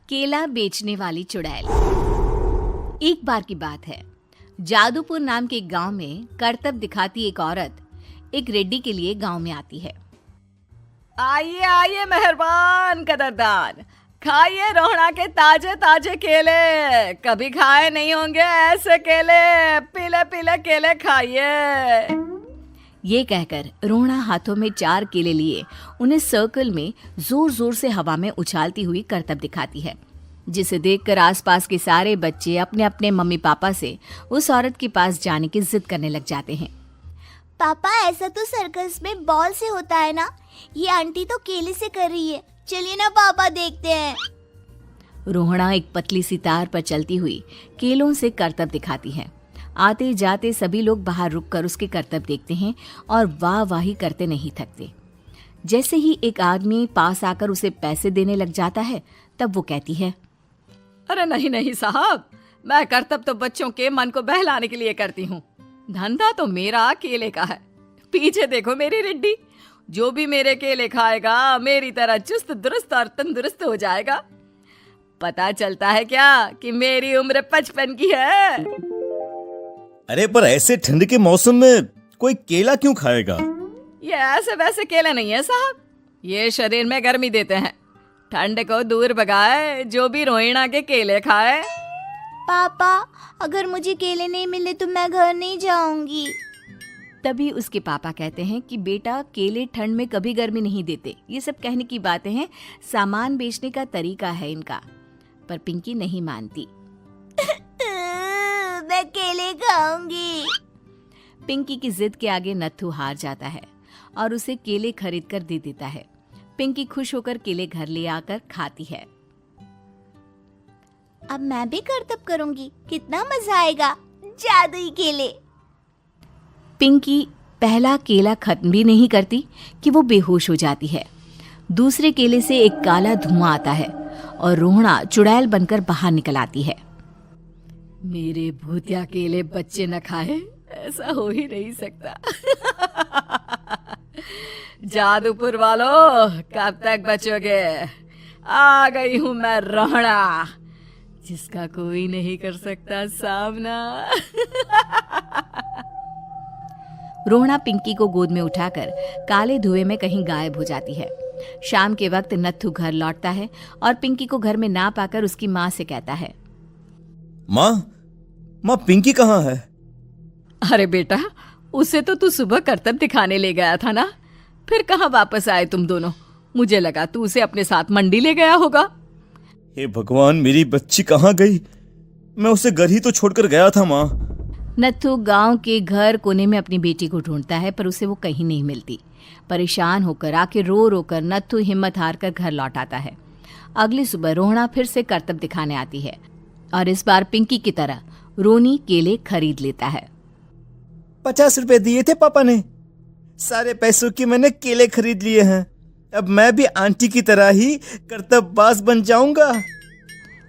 केला बेचने वाली चुड़ैल। एक बार की बात है, जादूपुर नाम के एक गांव में करतब दिखाती एक औरत एक रेड्डी के लिए गांव में आती है। आइए आइए मेहरबान कदरदान, खाइए रोहड़ा के ताजे ताजे केले। कभी खाए नहीं होंगे ऐसे केले, पीले पीले केले खाइए। ये कहकर रोहड़ा हाथों में 4 केले लिए उन्हें सर्कल में जोर जोर से हवा में उछालती हुई करतब दिखाती है, जिसे देखकर आसपास के सारे बच्चे अपने अपने मम्मी पापा से उस औरत के पास जाने की जिद करने लग जाते हैं। पापा, ऐसा तो सर्कस में बॉल से होता है ना, ये आंटी तो केले से कर रही है। चलिए ना पापा, देखते हैं। रोहड़ा एक पतली सी तार पर चलती हुई केलों से करतब दिखाती है। आते जाते सभी लोग बाहर रुककर उसके करतब देखते हैं और वाह वाही करते नहीं थकते। जैसे ही एक आदमी पास आकर उसे पैसे देने लग जाता है, तब वो कहती है, अरे नहीं नहीं साहब, मैं करतब तो बच्चों के मन को बहलाने के लिए करती हूँ। धंधा तो मेरा केले का है। पीछे देखो मेरी रिड्डी, जो भी मेरे केले खाएगा मेरी तरह चुस्त दुरुस्त और तंदुरुस्त हो जाएगा। पता चलता है क्या कि मेरी उम्र 55 की है। अरे पर ऐसे ठंड के मौसम में कोई केला क्यों खाएगा? ये ऐसे वैसे केले नहीं है साहब, ये शरीर में गर्मी देते हैं। ठंड को दूर भगाए जो भी रोहिणा के केले खाए। पापा, अगर मुझे केले नहीं मिले तो मैं घर नहीं जाऊंगी। तभी उसके पापा कहते हैं कि बेटा, केले ठंड में कभी गर्मी नहीं देते। ये सब कहने की बातें हैं, सामान बेचने का तरीका है इनका। पर पिंकी नहीं मानती। मैं केले खाऊंगी। पिंकी की जिद के आगे नत्थू हार जाता है और उसे केले खरीद कर दे देता है। पिंकी खुश होकर केले घर ले आकर खाती है। अब मैं भी करतब करूंगी, कितना मजा आएगा। जादुई केले। पिंकी पहला केला खत्म भी नहीं करती कि वो बेहोश हो जाती है। दूसरे केले से एक काला धुआं आता है और रोहड़ा चुड़ैल बनकर बाहर निकल आती है। मेरे भूतिया केले बच्चे न खाए, ऐसा हो ही नहीं सकता। जादूपुर वालों, कब तक बचोगे? आ गई हूं मैं रोहड़ा, जिसका कोई नहीं कर सकता सामना। रोहड़ा पिंकी को गोद में उठाकर काले धुएं में कहीं गायब हो जाती है। शाम के वक्त नत्थू घर लौटता है और पिंकी को घर में ना पाकर उसकी माँ से कहता है, माँ पिंकी कहाँ है? अरे बेटा, उसे तो तू सुबह करतब दिखाने ले गया था ना, फिर कहाँ वापस आए तुम दोनों? मुझे लगा तू उसे अपने साथ मंडी ले गया होगा। हे भगवान, मेरी बच्ची कहाँ गई? मैं उसे घर ही तो छोड़कर गया था माँ। नत्थू गांव के घर कोने में अपनी बेटी को ढूंढता है, पर उसे वो कहीं नहीं मिलती। परेशान होकर आखिर रो रो कर नत्थू हिम्मत हार कर घर लौट आता है। अगली सुबह रोहड़ा फिर से करतब दिखाने आती है और इस बार पिंकी की तरह रोनी केले खरीद लेता है। 50 रुपए दिए थे पापा ने, सारे पैसों की मैंने केले खरीद लिए हैं। अब मैं भी आंटी की तरह ही करतबबाज बन जाऊंगा।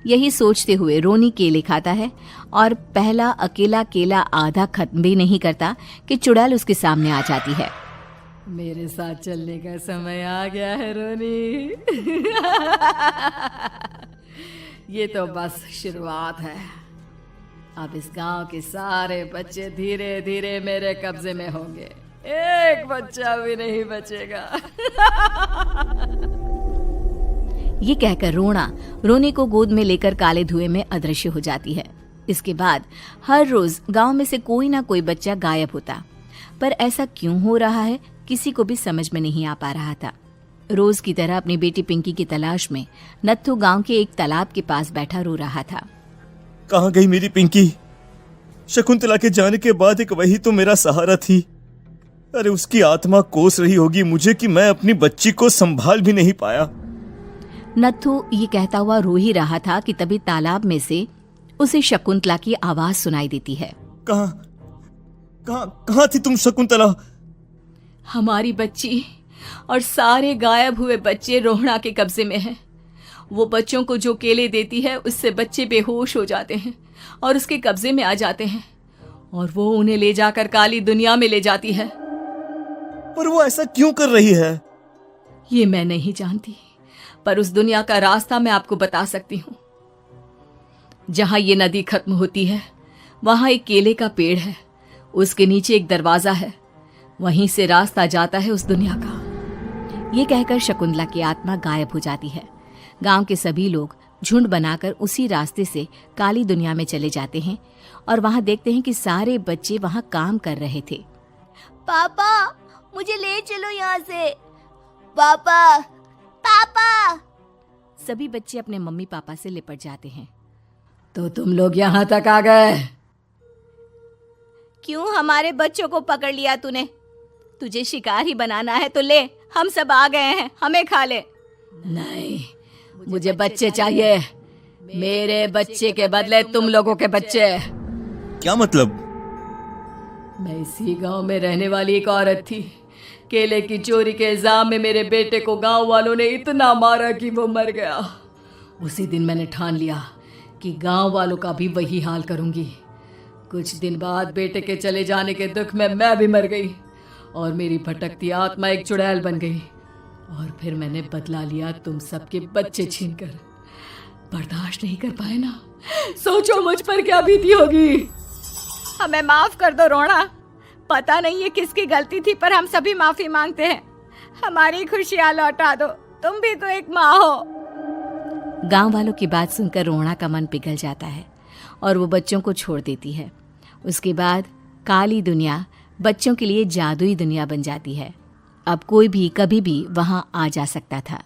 यही सोचते हुए रोनी केले खाता है और पहला अकेला केला आधा खत्म भी नहीं करता कि चुड़ैल उसके सामने आ जाती है। मेरे साथ चलने का समय आ गया है रोनी। ये तो बस शुरुआत है। अब इस गांव के सारे बच्चे धीरे धीरे मेरे कब्जे में होंगे, एक बच्चा भी नहीं बचेगा। ये कहकर रोनी को गोद में लेकर काले धुएं में अदृश्य हो जाती है। इसके बाद हर रोज गांव में से कोई ना कोई बच्चा गायब होता, पर ऐसा क्यों हो रहा है किसी को भी समझ में नहीं आ पा रहा था। रोज की तरह अपनी बेटी पिंकी की तलाश में नत्थू गांव के एक तालाब के पास बैठा रो रहा था। कहाँ गई मेरी पिंकी? शकुंतला के जाने के बाद एक वही तो मेरा सहारा थी। अरे उसकी आत्मा कोस रही होगी मुझे कि मैं अपनी बच्ची को संभाल भी नहीं पाया। नत्थू ये कहता हुआ रो ही रहा था कि तभी तालाब में से उसे शकुंतला की आवाज सुनाई देती है। कहाँ थी तुम शकुंतला? हमारी बच्ची और सारे गायब हुए बच्चे रोहड़ा के कब्जे में हैं। वो बच्चों को जो केले देती है उससे बच्चे बेहोश हो जाते हैं और उसके कब्जे में आ जाते हैं और वो उन्हें ले जाकर काली दुनिया में ले जाती है। पर वो ऐसा क्यों कर रही है? ये मैं नहीं जानती, पर उस दुनिया का रास्ता मैं आपको बता सकती हूँ। जहां ये नदी खत्म होती है वहां एक केले का पेड़ है, उसके नीचे एक दरवाजा है, वहीं से रास्ता जाता है उस दुनिया का। ये कहकर शकुंतला की आत्मा गायब हो जाती है। गांव के सभी लोग झुंड बनाकर उसी रास्ते से काली दुनिया में चले जाते हैं और वहां देखते हैं कि सारे बच्चे वहां काम कर रहे थे। पापा मुझे ले चलो यहाँ से। पापा पापा। सभी बच्चे अपने मम्मी पापा से लिपट जाते हैं। तो तुम लोग यहाँ तक आ गए? क्यों हमारे बच्चों को पकड़ लिया तूने? तुझे शिकार ही बनाना है तो ले, हम सब आ गए हैं, हमें खा ले। नहीं, मुझे बच्चे चाहिए। मेरे बच्चे के बदले तुम लोगों के बच्चे। क्या मतलब? मैं इसी गांव में रहने वाली एक औरत थी। केले की चोरी के इल्जाम में मेरे बेटे को गांव वालों ने इतना मारा कि वो मर गया। उसी दिन मैंने ठान लिया कि गांव वालों का भी वही हाल करूंगी। कुछ दिन बाद बेटे के चले जाने के दुख में मैं भी मर गई और मेरी भटकती आत्मा एक चुड़ैल बन गई। और फिर मैंने बदला लिया तुम सबके बच्चे छीनकर। बर्दाश्त नहीं कर पाए ना? सोचो मुझ पर क्या बीती होगी। हमें माफ कर दो रोना। पता नहीं ये किसकी गलती थी, पर हम सभी माफी मांगते हैं। हमारी खुशियां लौटा दो, तुम भी तो एक माँ हो। गांव वालों की बात सुनकर रोना का मन पिघल जाता है और वो बच्चों को छोड़ देती है। उसके बाद काली दुनिया बच्चों के लिए जादुई दुनिया बन जाती है। अब कोई भी कभी भी वहां आ जा सकता था।